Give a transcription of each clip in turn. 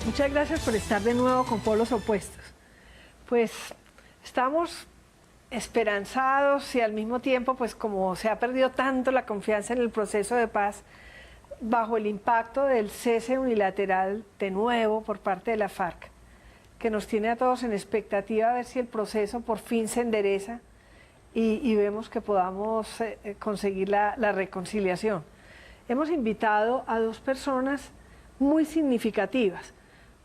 Muchas gracias por estar de nuevo con Polos Opuestos. Pues estamos esperanzados y al mismo tiempo, pues como se ha perdido tanto la confianza en el proceso de paz, bajo el impacto del cese unilateral de nuevo por parte de la FARC, que nos tiene a todos en expectativa a ver si el proceso por fin se endereza y vemos que podamos conseguir la reconciliación. Hemos invitado a dos personas muy significativas,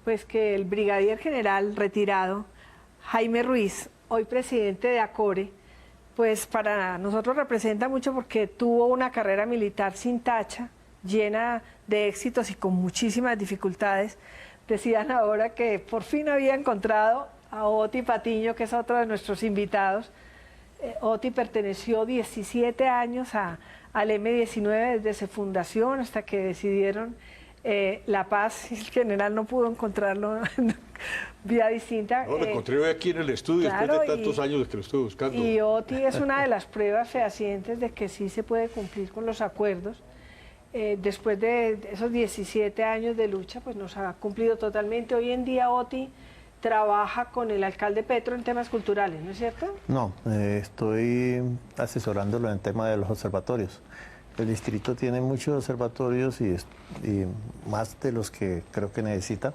pues que el brigadier general retirado, Jaime Ruiz, hoy presidente de ACORE, pues para nosotros representa mucho porque tuvo una carrera militar sin tacha, llena de éxitos y con muchísimas dificultades. Decían ahora que por fin había encontrado a Oti Patiño, que es otro de nuestros invitados. Oti perteneció 17 años al M-19 desde su fundación hasta que decidieron la paz, y el general no pudo encontrarlo vía distinta. No, lo encontré hoy aquí en el estudio, claro, después de tantos años que lo estuve buscando. Y Oti es una de las pruebas fehacientes de que sí se puede cumplir con los acuerdos. Después de esos 17 años de lucha, pues nos ha cumplido totalmente. Hoy en día Oti trabaja con el alcalde Petro en temas culturales, ¿no es cierto? No, estoy asesorándolo en el tema de los observatorios. El distrito tiene muchos observatorios y más de los que creo que necesita.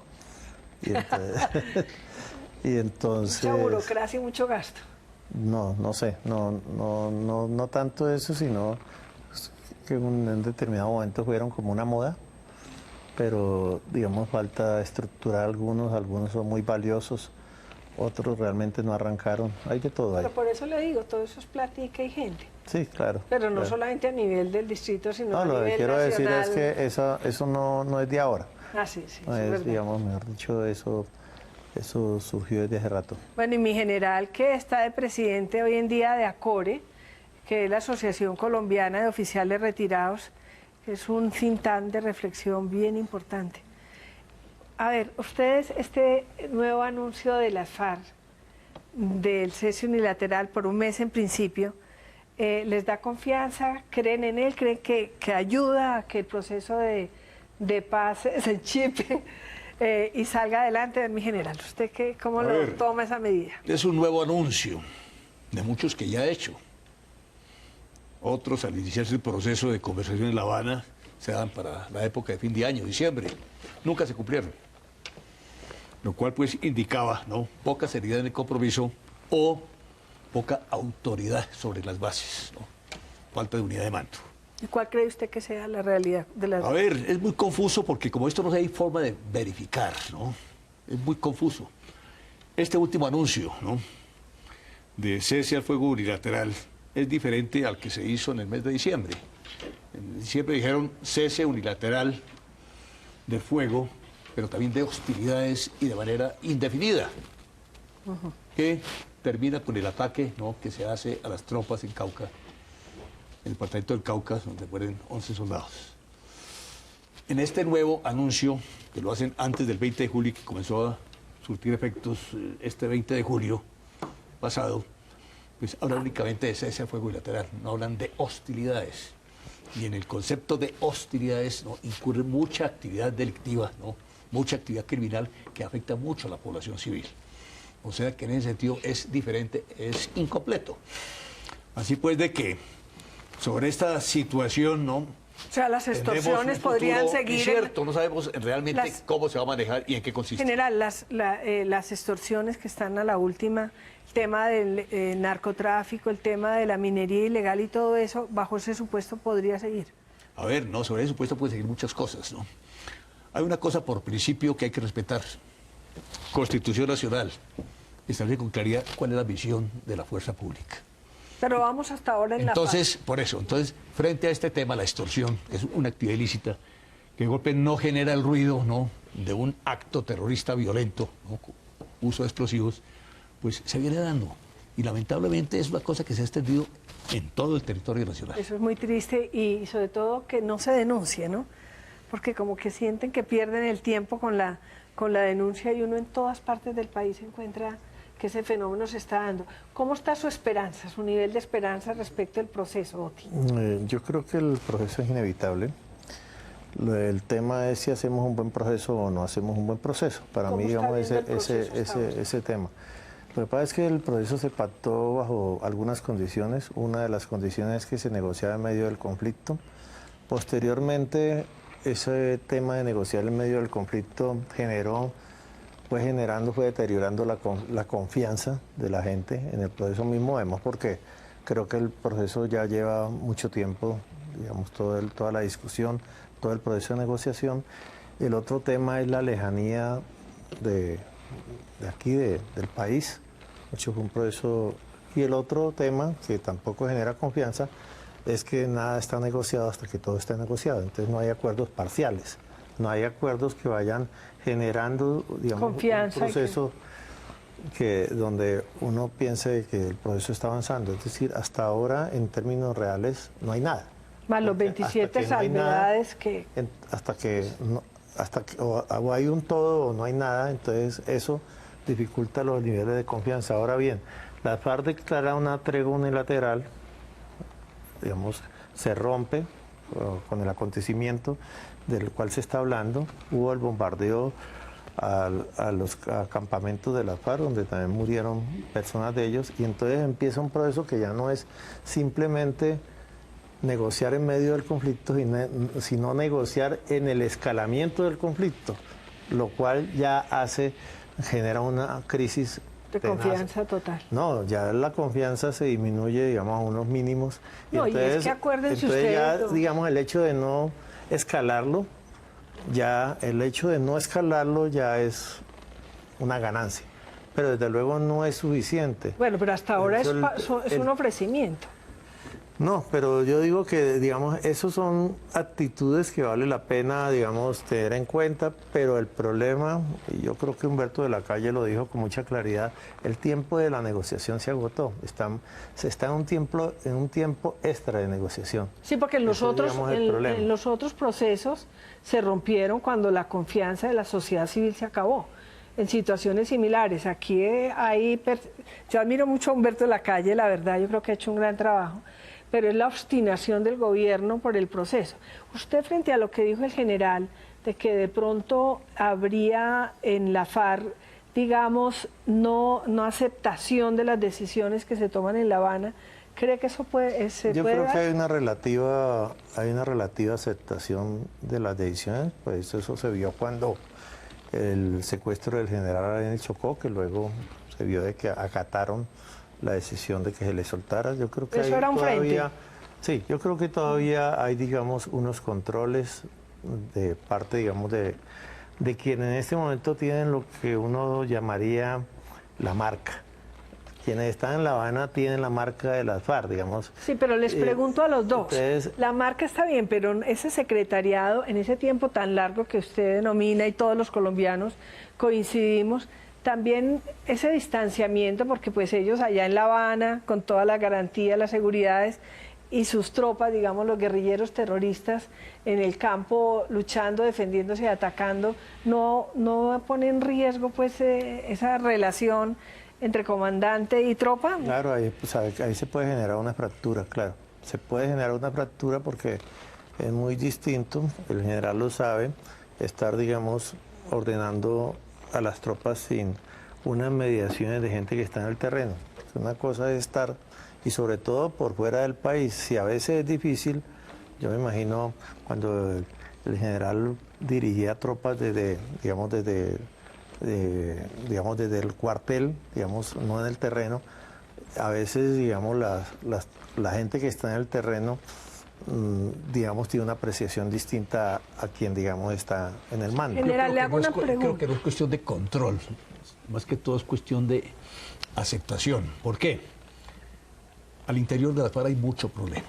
Y entonces, mucha burocracia y mucho gasto. No sé, no tanto eso, sino que en un determinado momento fueron como una moda, pero digamos falta estructurar algunos son muy valiosos, otros realmente no arrancaron, hay de todo ahí. Pero por eso le digo, todo eso es plática y gente. Sí, claro. Pero no claro. solamente a nivel del distrito, sino a No, lo nivel que quiero nacional. decir es que eso no es de ahora. Ah, sí, sí, No es es, verdad. digamos, mejor dicho, eso surgió desde hace rato. Bueno, y mi general, que está de presidente hoy en día de ACORE, que es la Asociación Colombiana de Oficiales Retirados, que es un think tank de reflexión bien importante. A ver, ustedes, este nuevo anuncio de la FARC, del cese unilateral por un mes en principio, ¿les da confianza? ¿Creen en él? ¿Creen que ayuda a que el proceso de paz se enchipe y salga adelante? Mi general, ¿usted cómo lo toma esa medida? Es un nuevo anuncio de muchos que ya ha hecho. Otros, al iniciarse el proceso de conversación en La Habana, se dan para la época de fin de año, diciembre. Nunca se cumplieron. Lo cual pues indicaba, ¿no?, poca seriedad en el compromiso o poca autoridad sobre las bases, ¿no? Falta de unidad de mando. ¿Y cuál cree usted que sea la realidad de las... A ver, es muy confuso porque como esto no hay forma de verificar, ¿no? Es muy confuso. Este último anuncio, ¿no?, de cese al fuego unilateral es diferente al que se hizo en el mes de diciembre. En diciembre dijeron cese unilateral de fuego, pero también de hostilidades y de manera indefinida, que termina con el ataque, ¿no?, que se hace a las tropas en Cauca, en el departamento del Cauca, donde mueren 11 soldados. En este nuevo anuncio, que lo hacen antes del 20 de julio, que comenzó a surtir efectos este 20 de julio pasado, pues hablan únicamente de cese al fuego bilateral, no hablan de hostilidades. Y en el concepto de hostilidades, ¿no?, incurre mucha actividad delictiva, ¿no?, mucha actividad criminal que afecta mucho a la población civil. O sea que en ese sentido es diferente, es incompleto. Así pues de que sobre esta situación, ¿no?, o sea, las extorsiones podrían seguir... Es cierto, no sabemos realmente cómo se va a manejar y en qué consiste. General, las extorsiones que están a la última, el tema del narcotráfico, el tema de la minería ilegal y todo eso, bajo ese supuesto podría seguir. A ver, no, sobre ese supuesto pueden seguir muchas cosas, ¿no? Hay una cosa por principio que hay que respetar. Constitución Nacional establece con claridad cuál es la visión de la fuerza pública. Pero vamos hasta ahora en entonces, por eso, frente a este tema, la extorsión es una actividad ilícita que de golpe no genera el ruido, ¿no?, de un acto terrorista violento, ¿no?, uso de explosivos, pues se viene dando. Y lamentablemente es una cosa que se ha extendido en todo el territorio nacional. Eso es muy triste y sobre todo que no se denuncie, ¿no? Porque como que sienten que pierden el tiempo con la denuncia y uno en todas partes del país encuentra que ese fenómeno se está dando. ¿Cómo está su esperanza, su nivel de esperanza respecto al proceso, Oti? Yo creo que el proceso es inevitable. El tema es si hacemos un buen proceso o no hacemos un buen proceso. Para mí, ¿Cómo está digamos, viendo el proceso hasta ese tema. Lo que pasa es que el proceso se pactó bajo algunas condiciones. Una de las condiciones es que se negociaba en medio del conflicto. Posteriormente, ese tema de negociar en medio del conflicto fue deteriorando la confianza de la gente en el proceso mismo. Vemos porque creo que el proceso ya lleva mucho tiempo, digamos, toda la discusión, todo el proceso de negociación. El otro tema es la lejanía de aquí, del país. De hecho, fue un proceso. Y el otro tema, que tampoco genera confianza, es que nada está negociado hasta que todo esté negociado. Entonces no hay acuerdos parciales, no hay acuerdos que vayan generando, digamos, confianza, un proceso donde uno piense que el proceso está avanzando. Es decir, hasta ahora, en términos reales, no hay nada. más los 27 salvedades que... Hasta que o hay un todo o no hay nada, entonces eso dificulta los niveles de confianza. Ahora bien, la FARC declara una tregua unilateral, digamos, se rompe con el acontecimiento del cual se está hablando. Hubo el bombardeo a los campamentos de la FARC, donde también murieron personas de ellos, y entonces empieza un proceso que ya no es simplemente negociar en medio del conflicto, sino negociar en el escalamiento del conflicto, lo cual ya genera una crisis de tenaz. confianza total. No, ya la confianza se disminuye, digamos, a unos mínimos. No, entonces, y es que acuérdense entonces ustedes... ya, digamos, el hecho de no escalarlo, ya es una ganancia. Pero desde luego no es suficiente. Bueno, pero hasta ahora es un ofrecimiento. No, pero yo digo que, digamos, esos son actitudes que vale la pena, digamos, tener en cuenta, pero el problema, y yo creo que Humberto de la Calle lo dijo con mucha claridad, el tiempo de la negociación se agotó. Se está en un tiempo extra de negociación. Sí, porque en los otros procesos se rompieron cuando la confianza de la sociedad civil se acabó. En situaciones similares, aquí yo admiro mucho a Humberto de la Calle, la verdad, yo creo que ha hecho un gran trabajo, pero es la obstinación del gobierno por el proceso. Usted, frente a lo que dijo el general, de que de pronto habría en la FARC, digamos, no aceptación de las decisiones que se toman en La Habana, ¿cree que eso Yo creo que hay una relativa aceptación de las decisiones, pues eso se vio cuando el secuestro del general Arenal Chocó, que luego se vio de que acataron la decisión de que se le soltara. Yo creo que eso era un frente. Sí, yo creo que todavía hay, digamos, unos controles de parte, digamos, de quienes en este momento tienen lo que uno llamaría la marca. Quienes están en La Habana tienen la marca de las FARC, digamos. Sí, pero les pregunto a los dos. Entonces, la marca está bien, pero ese secretariado, en ese tiempo tan largo que usted denomina y todos los colombianos coincidimos, también ese distanciamiento, porque pues ellos allá en La Habana, con toda la garantía, las seguridades, y sus tropas, digamos, los guerrilleros terroristas en el campo luchando, defendiéndose y atacando, no pone en riesgo pues esa relación entre comandante y tropa. Claro, ahí se puede generar una fractura, claro. Se puede generar una fractura porque es muy distinto, el general lo sabe, estar, digamos, ordenando a las tropas sin unas mediaciones de gente que está en el terreno. Una cosa es estar, y sobre todo por fuera del país, si a veces es difícil, yo me imagino cuando el general dirigía tropas desde el cuartel, digamos, no en el terreno, a veces, digamos, la gente que está en el terreno, digamos, tiene una apreciación distinta a quien, digamos, está en el mando. General, le hago una pregunta. Creo que no es cuestión de control, más que todo es cuestión de aceptación. ¿Por qué? Al interior de la FARC hay mucho problema.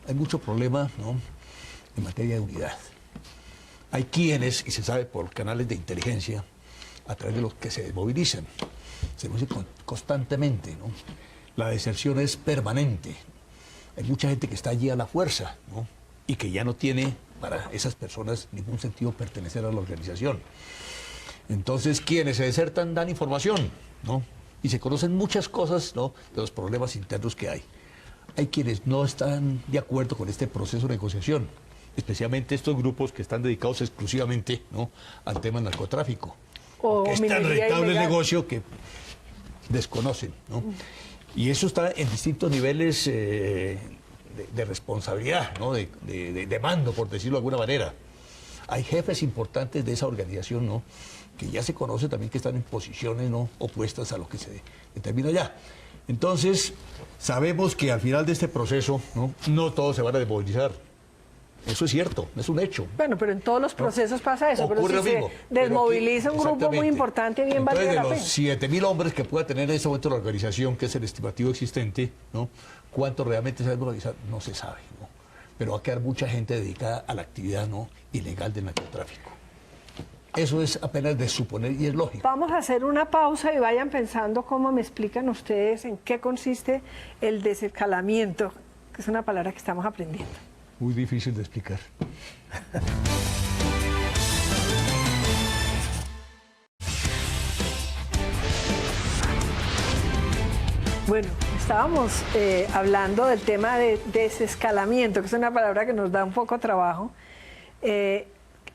Hay mucho problema, ¿no?, en materia de unidad. Hay quienes, y se sabe por canales de inteligencia, a través de los que se desmovilizan constantemente, ¿no? La deserción es permanente. Hay mucha gente que está allí a la fuerza, ¿no?, y que ya no tiene para esas personas ningún sentido pertenecer a la organización. Entonces, quienes se desertan dan información, ¿no?, y se conocen muchas cosas, ¿no?, de los problemas internos que hay. Hay quienes no están de acuerdo con este proceso de negociación especialmente estos grupos que están dedicados exclusivamente, ¿no?, al tema del narcotráfico. O Es tan minería rentable el ilegal. negocio que desconocen, ¿no? Y eso está en distintos niveles de responsabilidad, ¿no?, de mando, por decirlo de alguna manera. Hay jefes importantes de esa organización, ¿no?, que ya se conoce también que están en posiciones, ¿no?, opuestas a lo que se determina allá. Entonces, sabemos que al final de este proceso, no todos se van a desmovilizar. Eso es cierto, es un hecho. Bueno, pero en todos los procesos pasa eso, pero Ocurre si lo se mismo. desmoviliza un grupo muy Exactamente. importante, bien Entonces, vale la de pena. los 7.000 hombres que pueda tener en ese momento la organización, que es el estimativo existente, ¿no?, ¿cuántos realmente se van a desmovilizar? No se sabe, ¿no? Pero va a quedar mucha gente dedicada a la actividad, ¿no?, ilegal del narcotráfico. Eso es apenas de suponer y es lógico. Vamos a hacer una pausa y vayan pensando cómo me explican ustedes en qué consiste el desescalamiento, que es una palabra que estamos aprendiendo. Muy difícil de explicar. Bueno, estábamos hablando del tema de desescalamiento, que es una palabra que nos da un poco trabajo.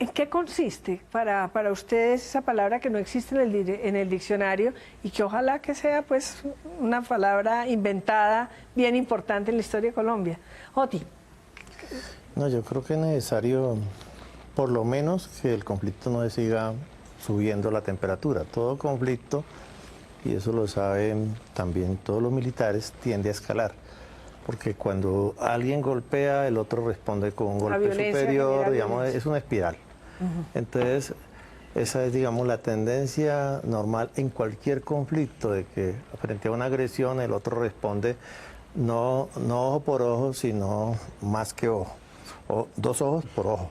¿En qué consiste para ustedes esa palabra que no existe en el diccionario y que ojalá que sea pues una palabra inventada bien importante en la historia de Colombia? Oti. No, yo creo que es necesario, por lo menos, que el conflicto no siga subiendo la temperatura. Todo conflicto, y eso lo saben también todos los militares, tiende a escalar. Porque cuando alguien golpea, el otro responde con un golpe superior, digamos, es una espiral. Entonces, esa es, digamos, la tendencia normal en cualquier conflicto, de que frente a una agresión el otro responde no ojo por ojo, sino más que ojo, o 2 ojos por ojo.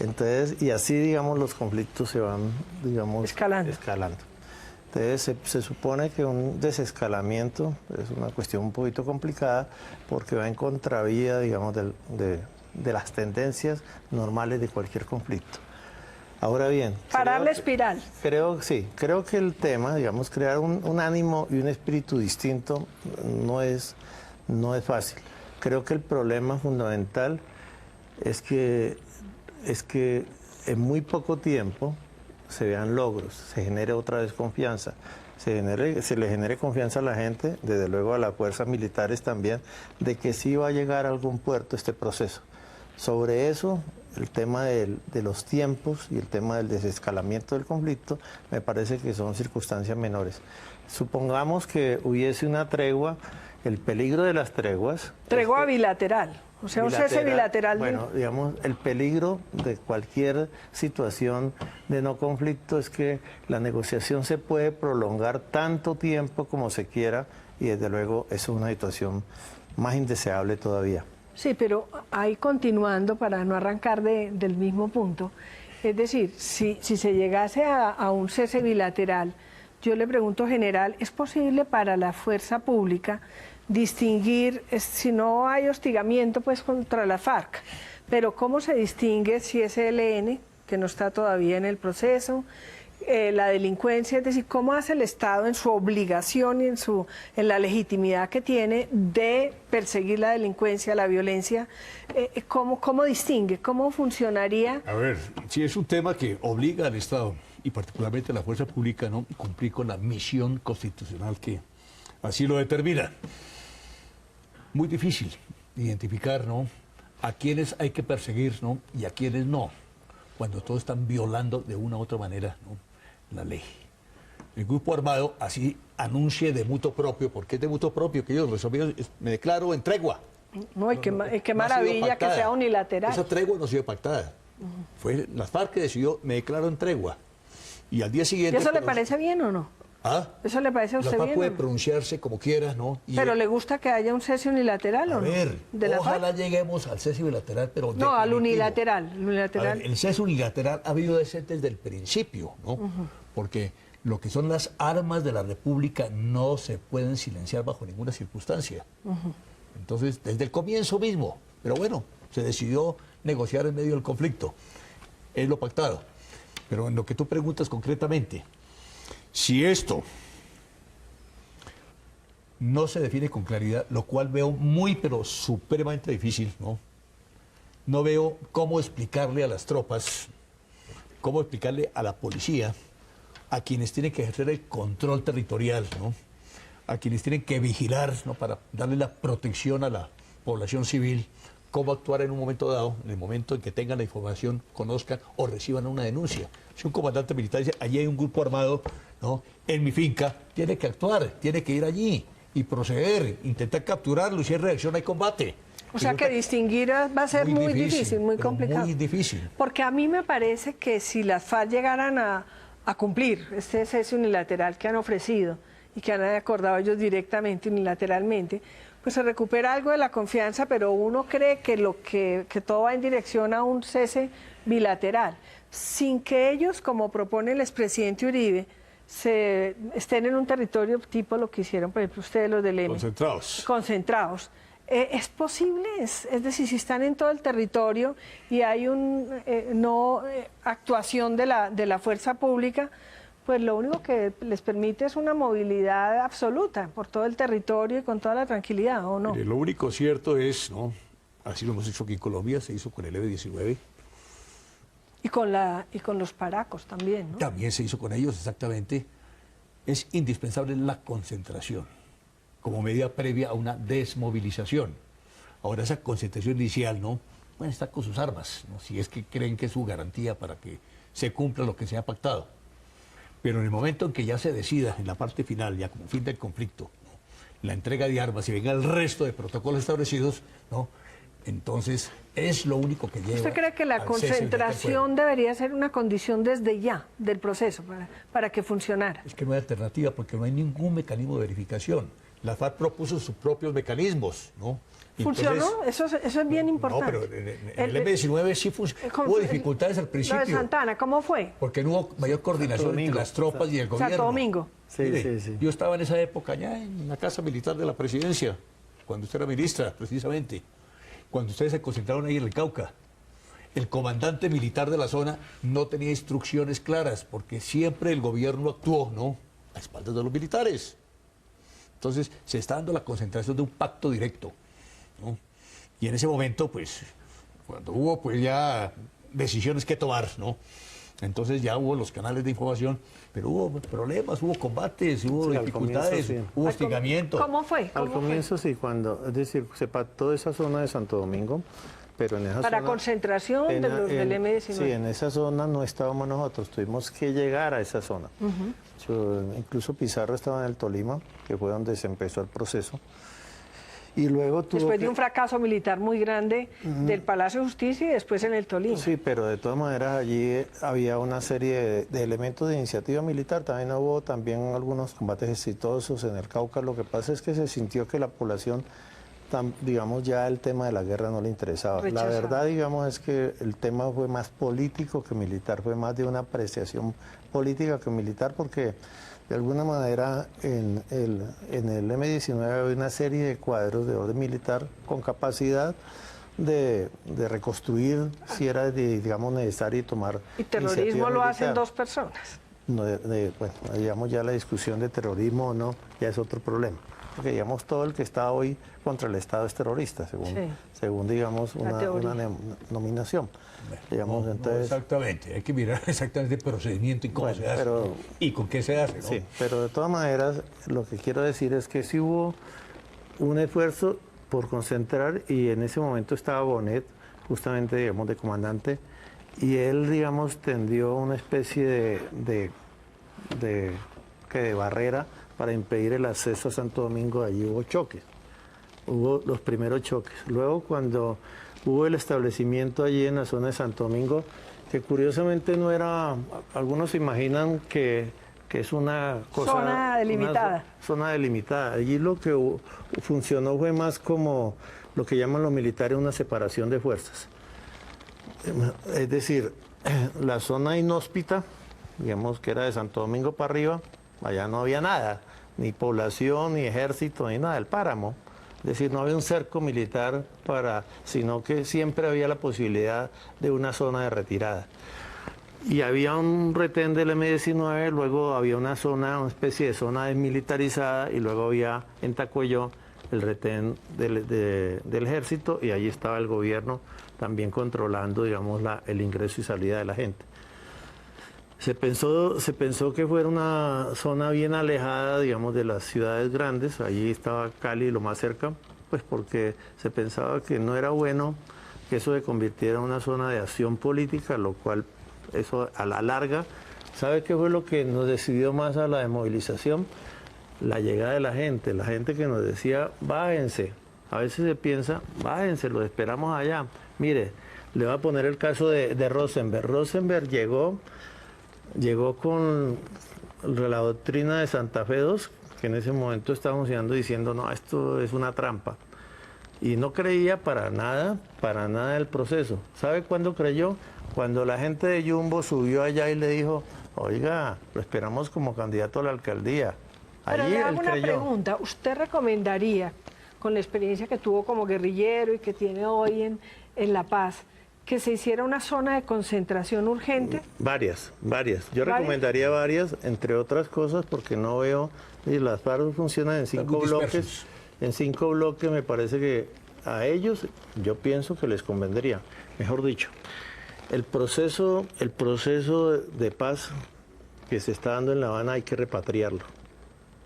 Entonces, y así, digamos, los conflictos se van, digamos, escalando. Entonces, se supone que un desescalamiento es una cuestión un poquito complicada porque va en contravía, digamos, de las tendencias normales de cualquier conflicto. Ahora bien... Parar la espiral. Creo que el tema, digamos, crear un ánimo y un espíritu distinto no es fácil. Creo que el problema fundamental es que en muy poco tiempo se vean logros, se genere otra vez confianza, se le genere confianza a la gente, desde luego a las fuerzas militares también, de que sí va a llegar a algún puerto este proceso. Sobre eso, el tema de los tiempos y el tema del desescalamiento del conflicto me parece que son circunstancias menores. Supongamos que hubiese una tregua, el peligro de las treguas... Tregua bilateral, o sea, un cese bilateral. Bueno, digamos, el peligro de cualquier situación de no conflicto es que la negociación se puede prolongar tanto tiempo como se quiera y desde luego eso es una situación más indeseable todavía. Sí, pero ahí continuando, para no arrancar del mismo punto, es decir, si se llegase a un cese bilateral, yo le pregunto, general, ¿es posible para la fuerza pública distinguir, si no hay hostigamiento pues contra la FARC, pero cómo se distingue si es ELN, que no está todavía en el proceso, la delincuencia, es decir, cómo hace el Estado en su obligación y en la legitimidad que tiene de perseguir la delincuencia, la violencia, cómo distingue, cómo funcionaría? A ver, si es un tema que obliga al Estado y particularmente a la fuerza pública, ¿no?, cumplir con la misión constitucional que así lo determina. Muy difícil identificar, ¿no?, a quienes hay que perseguir, ¿no?, y a quienes no, cuando todos están violando de una u otra manera, ¿no?, la ley. El grupo armado así anuncie de mutuo propio, porque es de mutuo propio que ellos resolvieron, me declaro en tregua. No, y qué no ha sido maravilla que pactada. sea unilateral. Esa tregua no ha sido pactada. Fue la FARC que decidió, me declaro en tregua. Y al día siguiente... ¿Y eso le parece bien o no? ¿Ah? ¿Eso le parece a La usted FARC bien? puede ¿O no? pronunciarse como quiera, ¿no? Y ¿Pero le gusta que haya un cese unilateral o no? a ver, ¿De la ojalá FARC? lleguemos al cese bilateral, pero No, al definitivo. unilateral. A ver, el cese unilateral ha habido de ser desde el principio, ¿no? Porque lo que son las armas de la República no se pueden silenciar bajo ninguna circunstancia. Entonces, desde el comienzo mismo, pero bueno, se decidió negociar en medio del conflicto. Es lo pactado. Pero en lo que tú preguntas concretamente, si esto no se define con claridad, lo cual veo muy, pero supremamente difícil, ¿no? no veo cómo explicarle a las tropas, cómo explicarle a la policía, a quienes tienen que ejercer el control territorial, ¿no? A quienes tienen que vigilar, ¿no? Para darle la protección a la población civil, cómo actuar en un momento dado, en el momento en que tengan la información, conozcan o reciban una denuncia. Si un comandante militar dice, allí hay un grupo armado, ¿no? En mi finca, tiene que actuar, tiene que ir allí y proceder, intentar capturarlo, y si hay reacción hay combate. O sea que distinguir va a ser muy difícil, muy pero complicado. muy difícil. Porque a mí me parece que si las FARC llegaran a cumplir este cese unilateral que han ofrecido y que han acordado ellos directamente, unilateralmente, pues se recupera algo de la confianza, pero uno cree que todo va en dirección a un cese bilateral, sin que ellos, como propone el expresidente Uribe, estén en un territorio tipo lo que hicieron, por ejemplo, ustedes los del M. Concentrados. ¿Es posible? Es decir, si están en todo el territorio y hay una actuación de la fuerza pública, pues lo único que les permite es una movilidad absoluta por todo el territorio y con toda la tranquilidad, ¿o no? Mire, lo único cierto es, ¿no? Así lo hemos hecho aquí en Colombia, se hizo con el M-19. Y con los paracos también, ¿no? También se hizo con ellos, exactamente. Es indispensable la concentración como medida previa a una desmovilización. Ahora, esa concentración inicial, ¿no? Bueno, está con sus armas, ¿no? Si es que creen que es su garantía para que se cumpla lo que se ha pactado. Pero en el momento en que ya se decida, en la parte final, ya como fin del conflicto, ¿no? La entrega de armas y venga el resto de protocolos establecidos, ¿no? Entonces, es lo único que lleva. ¿Usted cree que la concentración debería ser una condición desde ya del proceso para que funcionara? Es que no hay alternativa, porque no hay ningún mecanismo de verificación. La FARC propuso sus propios mecanismos, ¿no? ¿Funcionó? Eso es bien importante. No, pero en el M-19 sí funcionó. Hubo dificultades al principio. Lo de Santana, ¿cómo fue? Porque no hubo mayor coordinación entre las tropas y el gobierno. Santo Domingo. Sí, Mire, sí. Yo estaba en esa época allá en la Casa Militar de la Presidencia, cuando usted era ministra, precisamente, cuando ustedes se concentraron ahí en el Cauca. El comandante militar de la zona no tenía instrucciones claras, porque siempre el gobierno actuó, ¿no?, a espaldas de los militares. Entonces, se está dando la concentración de un pacto directo, ¿no? Y en ese momento, pues, cuando hubo pues ya decisiones que tomar, ¿no? Entonces ya hubo los canales de información, pero hubo problemas, hubo combates, hubo dificultades, hubo hostigamiento. ¿Cómo fue? Al comienzo sí, es decir, se pactó esa zona de Santo Domingo, pero en esa para zona... concentración de los del M-19. Sí, en esa zona no estábamos nosotros, tuvimos que llegar a esa zona. Incluso Pizarro estaba en el Tolima, que fue donde se empezó el proceso. Y luego después de un fracaso militar muy grande del Palacio de Justicia y después en el Tolima. Sí, pero de todas maneras allí había una serie de elementos de iniciativa militar. También hubo algunos combates exitosos en el Cauca. Lo que pasa es que se sintió que la población, digamos, ya el tema de la guerra no le interesaba. Rechazaba. La verdad, digamos, es que el tema fue más político que militar. Fue más de una apreciación política que militar, porque de alguna manera en el M-19 había una serie de cuadros de orden militar con capacidad de reconstruir si era, digamos, necesario tomar Y terrorismo lo hacen dos personas. Bueno, digamos, ya la discusión de terrorismo o no, ya es otro problema. Porque, digamos, todo el que está hoy contra el Estado es terrorista, según digamos, una nominación. Digamos, entonces... exactamente, hay que mirar exactamente el procedimiento y cómo se hace, y con qué se hace, ¿no? Sí, pero de todas maneras, lo que quiero decir es que sí hubo un esfuerzo por concentrar, y en ese momento estaba Bonet, justamente, digamos, de comandante, y él, digamos, tendió una especie de barrera para impedir el acceso a Santo Domingo. Allí hubo choques, hubo los primeros choques. Luego, cuando hubo el establecimiento allí en la zona de Santo Domingo, que curiosamente no era, algunos se imaginan que es una cosa... Zona delimitada. Zona delimitada. Allí lo que funcionó fue más como lo que llaman los militares una separación de fuerzas. Es decir, la zona inhóspita, digamos que era de Santo Domingo para arriba, allá no había nada, ni población, ni ejército, ni nada, el páramo. Es decir, no había un cerco militar sino que siempre había la posibilidad de una zona de retirada. Y había un retén del M-19, luego había una especie de zona desmilitarizada, y luego había en Tacuello el retén del ejército, y allí estaba el gobierno también controlando, digamos, el ingreso y salida de la gente. Se pensó que fuera una zona bien alejada, digamos, de las ciudades grandes. Allí estaba Cali lo más cerca, pues porque se pensaba que no era bueno que eso se convirtiera en una zona de acción política, lo cual eso a la larga, ¿sabe qué fue lo que nos decidió más a la desmovilización? La llegada de la gente que nos decía, bájense. A veces se piensa, bájense, los esperamos allá. Mire, le voy a poner el caso de Rosenberg. Rosenberg llegó con la doctrina de Santa Fe II, que en ese momento estaba funcionando diciendo, no, esto es una trampa. Y no creía para nada el proceso. ¿Sabe cuándo creyó? Cuando la gente de Jumbo subió allá y le dijo, oiga, lo esperamos como candidato a la alcaldía. Pero Allí le hago él una creyó. pregunta. ¿Usted recomendaría, con la experiencia que tuvo como guerrillero y que tiene hoy en La Paz, que se hiciera una zona de concentración urgente? Varias. Yo ¿Varias? recomendaría varias, entre otras cosas, porque no veo, y las FARC funcionan en 5 muy bloques. dispersos. En 5 bloques me parece que a ellos yo pienso que les convendría. Mejor dicho, el proceso de paz que se está dando en La Habana hay que repatriarlo.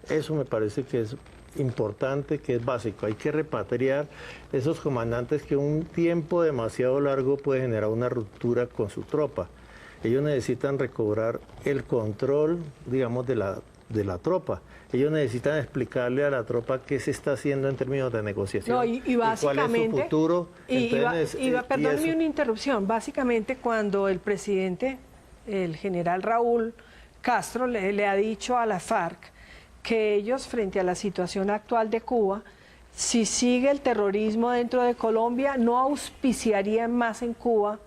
Eso me parece que es importante, que es básico. Hay que repatriar esos comandantes que un tiempo demasiado largo puede generar una ruptura con su tropa. Ellos necesitan recobrar el control, digamos, de la tropa. Ellos necesitan explicarle a la tropa qué se está haciendo en términos de negociación. No, y básicamente, cuál es su futuro. Perdóneme una interrupción. Básicamente, cuando el presidente, el general Raúl Castro, le ha dicho a la FARC que ellos, frente a la situación actual de Cuba, si sigue el terrorismo dentro de Colombia, no auspiciarían más en Cuba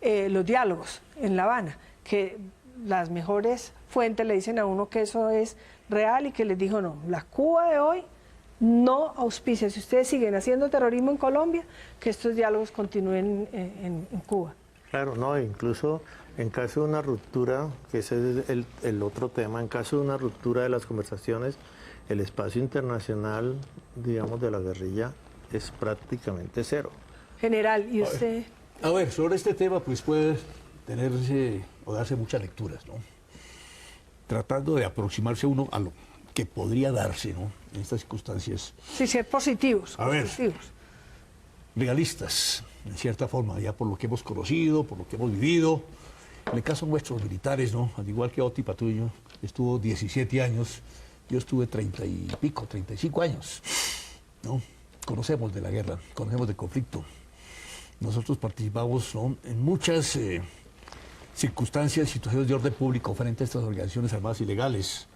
los diálogos en La Habana, que las mejores fuentes le dicen a uno que eso es real y que les dijo no, la Cuba de hoy no auspicia, si ustedes siguen haciendo terrorismo en Colombia, que estos diálogos continúen en Cuba. Claro, no, incluso en caso de una ruptura, que ese es el otro tema, en caso de una ruptura de las conversaciones, el espacio internacional, digamos, de la guerrilla es prácticamente cero. General, ¿y usted? A ver, sobre este tema pues puede tenerse o darse muchas lecturas, ¿no? Tratando de aproximarse uno a lo que podría darse, ¿no? En estas circunstancias. Sí, ser positivos. A ver. Positivos. Realistas, en cierta forma, ya por lo que hemos conocido, por lo que hemos vivido. En el caso de nuestros militares, ¿no? Al igual que Oti Patuño, estuvo 17 años, yo estuve 30 y pico, 35 años, ¿no? Conocemos de la guerra, conocemos del conflicto. Nosotros participamos, ¿no?, en muchas circunstancias, situaciones de orden público frente a estas organizaciones armadas ilegales,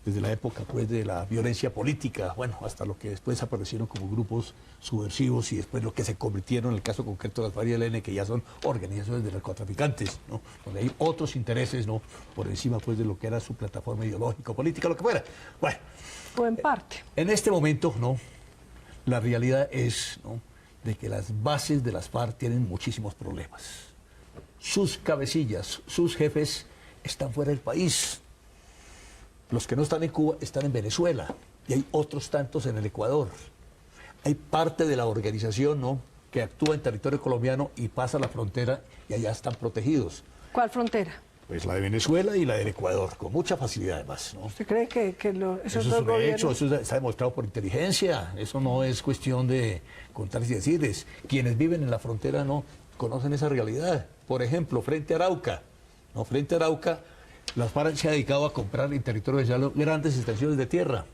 desde la época pues de la violencia política, bueno, hasta lo que después aparecieron como grupos subversivos y después lo que se convirtieron en el caso concreto de las FARC y el ELN, que ya son organizaciones de narcotraficantes, ¿no?, donde hay otros intereses, ¿no?, por encima pues de lo que era su plataforma ideológica, política, lo que fuera. Bueno, O en parte. en este momento, ¿no?, la realidad es, ¿no?, de que las bases de las FARC tienen muchísimos problemas. Sus cabecillas, sus jefes están fuera del país. Los que no están en Cuba están en Venezuela y hay otros tantos en el Ecuador. Hay parte de la organización, ¿no?, que actúa en territorio colombiano y pasa la frontera y allá están protegidos. ¿Cuál frontera? Pues la de Venezuela y la del Ecuador, con mucha facilidad además, ¿no? ¿Usted cree que Eso esos es dos un gobiernos... hecho, eso está demostrado por inteligencia, eso no es cuestión de contar y decirles. Quienes viven en la frontera no conocen esa realidad. Por ejemplo, frente a Arauca, ¿no?, frente a Arauca, las FARC se ha dedicado a comprar en territorio venezuelano grandes extensiones de tierra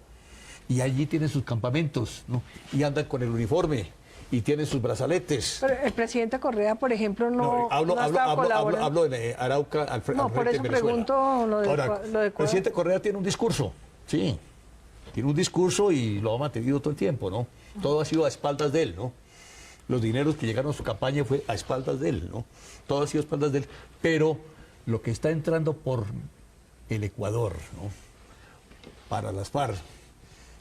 y allí tienen sus campamentos, ¿no?, y andan con el uniforme y tienen sus brazaletes. Pero el presidente Correa, por ejemplo, no estaba colaborando. Hablo de Arauca al frente No, por de eso Venezuela. pregunto lo de Ahora, el presidente Correa tiene un discurso, sí, tiene un discurso y lo ha mantenido todo el tiempo, ¿no? Todo ha sido a espaldas de él, ¿no? Los dineros que llegaron a su campaña fue a espaldas de él, ¿no? Todo ha sido a espaldas de él, pero lo que está entrando por el Ecuador, ¿no?, para las FARC,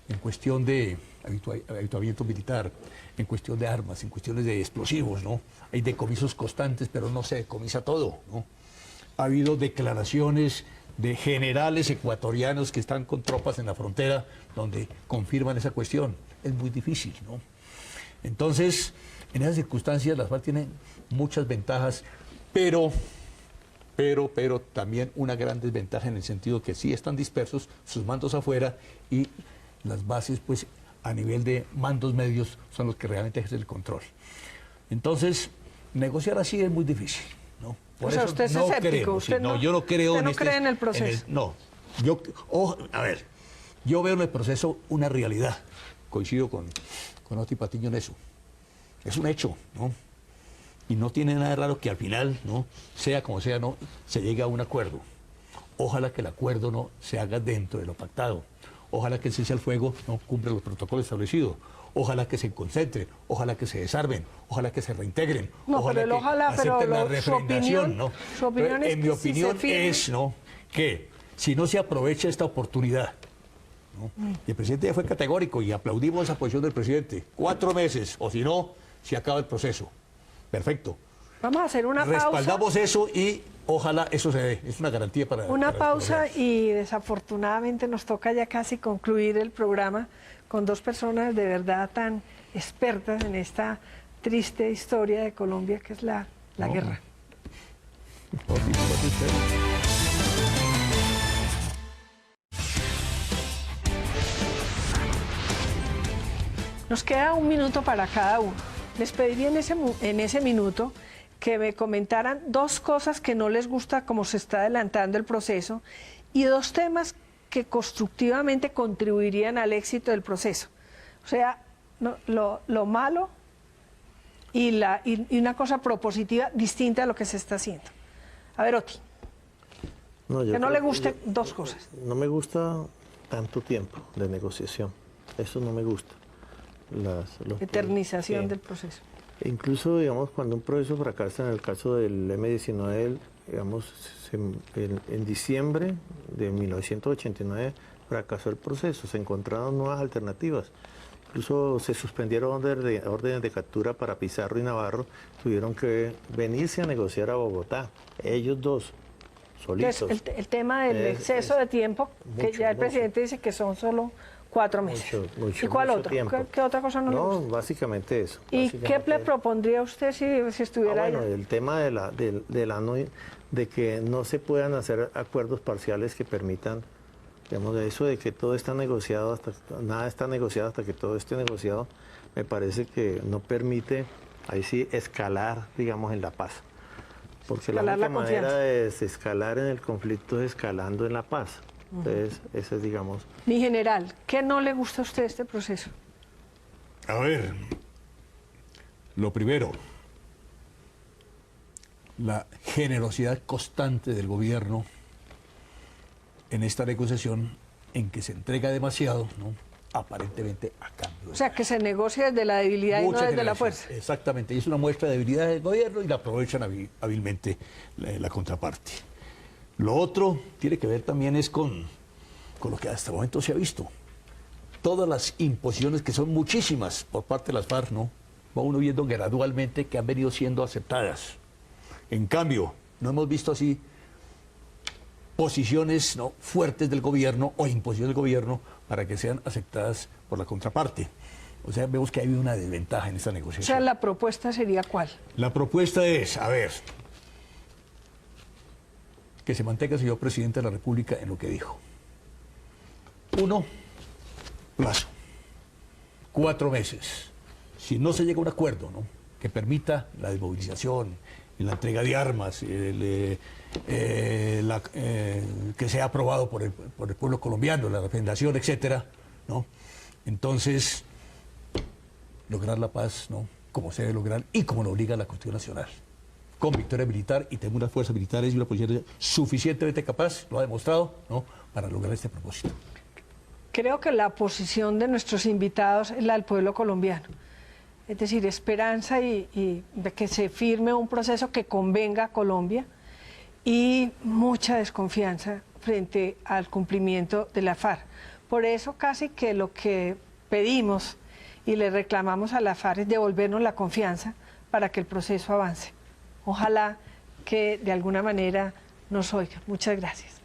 en cuestión de habituamiento militar, en cuestión de armas, en cuestiones de explosivos, ¿no? Hay decomisos constantes, pero no se decomisa todo, ¿no? Ha habido declaraciones de generales ecuatorianos que están con tropas en la frontera donde confirman esa cuestión. Es muy difícil, ¿no? Entonces, En esas circunstancias las FARC tienen muchas ventajas, pero también una gran desventaja en el sentido que sí están dispersos, sus mandos afuera, y las bases, pues, a nivel de mandos medios son los que realmente ejercen el control. Entonces, negociar así es muy difícil, ¿no? O sea, usted es escéptico. Yo no creo ¿Usted no cree en el proceso? Yo veo en el proceso una realidad. Coincido con Oti Patiño en eso. Es un hecho, ¿no? Y no tiene nada de raro que al final, ¿no?, sea como sea, no, se llegue a un acuerdo. Ojalá que el acuerdo no se haga dentro de lo pactado. Ojalá que el cese al fuego no cumpla los protocolos establecidos. Ojalá que se concentren, ojalá que se desarmen, ojalá que se reintegren. No, ojalá pero que ojalá, acepten la su refrendación, opinión, ¿no? su opinión es en mi que opinión si se firme... es, ¿no?, que si no se aprovecha esta oportunidad, ¿no? Y el presidente ya fue categórico y aplaudimos esa posición del presidente. 4 meses, o si no, se acaba el proceso. Perfecto. Vamos a hacer una pausa. Respaldamos eso y ojalá eso se dé. Es una garantía para... Una para pausa y desafortunadamente nos toca ya casi concluir el programa con 2 personas de verdad tan expertas en esta triste historia de Colombia que es la guerra. Nos queda 1 minuto para cada uno. Les pediría en ese minuto que me comentaran 2 cosas que no les gusta cómo se está adelantando el proceso y 2 temas que constructivamente contribuirían al éxito del proceso. O sea, lo malo y una cosa propositiva distinta a lo que se está haciendo. A ver, Oti. Que no le gusten 2 cosas. No me gusta tanto tiempo de negociación. Eso no me gusta. Eternización del proceso. Incluso, digamos, cuando un proceso fracasa, en el caso del M-19, digamos, en diciembre de 1989 fracasó el proceso, se encontraron nuevas alternativas. Incluso se suspendieron órdenes de captura para Pizarro y Navarro, tuvieron que venirse a negociar a Bogotá, ellos 2, solitos. El tema del exceso de tiempo, que ya el presidente dice que son solo 4 meses. ¿Y cuál otro? ¿Qué otra cosa no le gusta? No, básicamente eso. ¿Y qué le propondría usted si estuviera bueno, allá? el tema de que no se puedan hacer acuerdos parciales que permitan, digamos, de eso de que todo está negociado, nada está negociado hasta que todo esté negociado, me parece que no permite, ahí sí, escalar, digamos, en la paz. Porque la única manera de escalar en el conflicto es escalando en la paz. Entonces, ese es, digamos... Mi general, ¿qué no le gusta a usted este proceso? A ver, lo primero, la generosidad constante del gobierno en esta negociación en que se entrega demasiado, ¿no?, aparentemente a cambio. O sea, que se negocia desde la debilidad y no desde la fuerza. Exactamente, y es una muestra de debilidad del gobierno y la aprovechan hábilmente la contraparte. Lo otro tiene que ver también es con lo que hasta el momento se ha visto. Todas las imposiciones, que son muchísimas por parte de las FARC, ¿no?, va uno viendo gradualmente que han venido siendo aceptadas. En cambio, no hemos visto así posiciones, ¿no?, fuertes del gobierno o imposiciones del gobierno para que sean aceptadas por la contraparte. O sea, vemos que hay una desventaja en esta negociación. O sea, ¿la propuesta sería cuál? La propuesta es, a ver, que se mantenga el señor presidente de la República en lo que dijo. 1, plazo. 4 meses. Si no se llega a un acuerdo, ¿no?, que permita la desmovilización, la entrega de armas, que sea aprobado por el pueblo colombiano, la refrendación, etcétera, ¿no?, entonces lograr la paz, ¿no?, como se debe lograr y como lo obliga la Constitución Nacional, con victoria militar, y tenemos unas fuerzas militares y una policía suficientemente capaz, lo ha demostrado, ¿no?, para lograr este propósito. Creo que la posición de nuestros invitados es la del pueblo colombiano. Es decir, esperanza y de que se firme un proceso que convenga a Colombia y mucha desconfianza frente al cumplimiento de la FARC. Por eso casi que lo que pedimos y le reclamamos a la FARC es devolvernos la confianza para que el proceso avance. Ojalá que de alguna manera nos oigan. Muchas gracias.